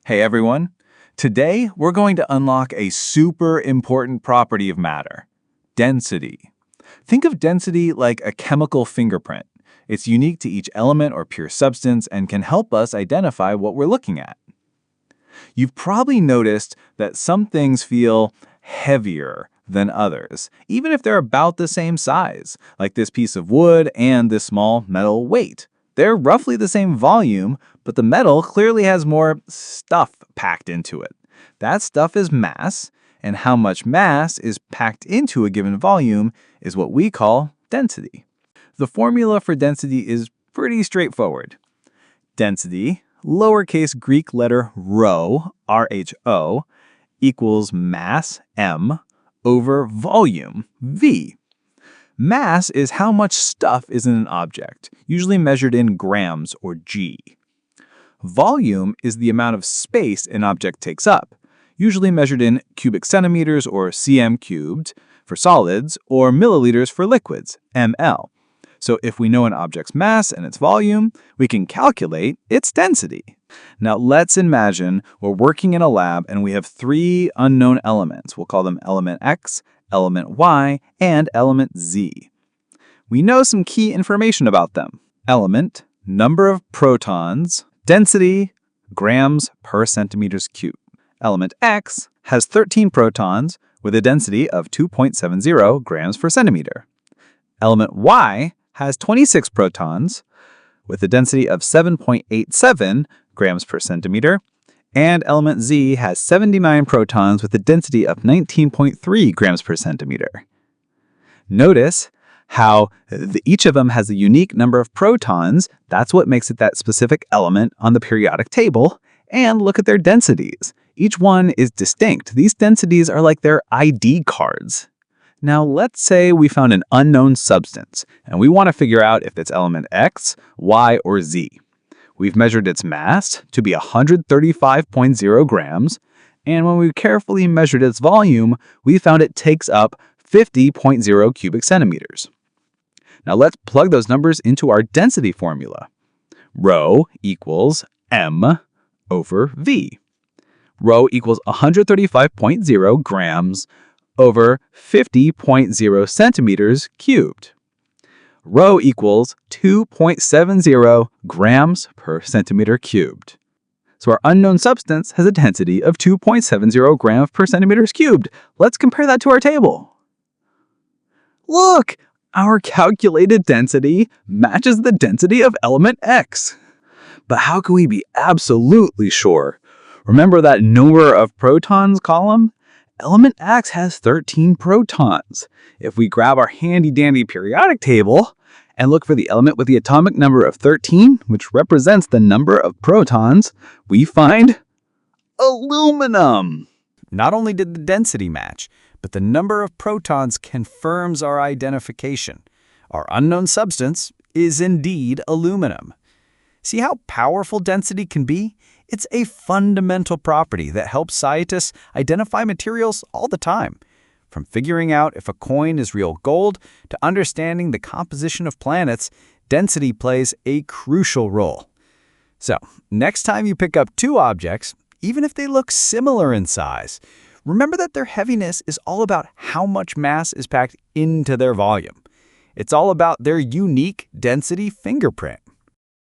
Hey everyone! Today we're going to unlock a super important property of matter: density. Think of density like a chemical fingerprint. It's unique to each element or pure substance and can help us identify what we're looking at. You've probably noticed that some things feel heavier than others, even if they're about the same size, like this piece of wood and this small metal weight. They're roughly the same volume, but the metal clearly has more stuff packed into it. That stuff is mass, and how much mass is packed into a given volume is what we call density. The formula for density is pretty straightforward. Density, lowercase Greek letter rho, R-H-O, equals mass, M, over volume, V. Mass is how much stuff is in an object, usually measured in grams or G. Volume is the amount of space an object takes up, usually measured in cubic centimeters or cm cubed for solids or milliliters for liquids, ml. So if we know an object's mass and its volume, we can calculate its density. Now let's imagine we're working in a lab and we have three unknown elements. We'll call them element X, element Y, and element Z. We know some key information about them: element, number of protons, density, grams per centimeters cubed. Element X has 13 protons with a density of 2.70 grams per centimeter. Element Y has 26 protons with a density of 7.87 grams per centimeter. And element Z has 79 protons with a density of 19.3 grams per centimeter. Notice how each of them has a unique number of protons. That's what makes it that specific element on the periodic table. And look at their densities. Each one is distinct. These densities are like their ID cards. Now let's say we found an unknown substance, and we want to figure out if it's element X, Y, or Z. We've measured its mass to be 135.0 grams, and when we carefully measured its volume, we found it takes up 50.0 cubic centimeters. Now let's plug those numbers into our density formula. Rho equals M over V. Rho equals 135.0 grams over 50.0 centimeters cubed. Rho equals 2.70 grams per centimeter cubed. So our unknown substance has a density of 2.70 grams per centimeters cubed. Let's compare that to our table. Look, our calculated density matches the density of element X. But how can we be absolutely sure? Remember that number of protons column? Element X has 13 protons. If we grab our handy-dandy periodic table and look for the element with the atomic number of 13, which represents the number of protons, we find aluminum. Not only did the density match, but the number of protons confirms our identification. Our unknown substance is indeed aluminum. See how powerful density can be? It's a fundamental property that helps scientists identify materials all the time. From figuring out if a coin is real gold to understanding the composition of planets, density plays a crucial role. So, next time you pick up two objects, even if they look similar in size, remember that their heaviness is all about how much mass is packed into their volume. It's all about their unique density fingerprint.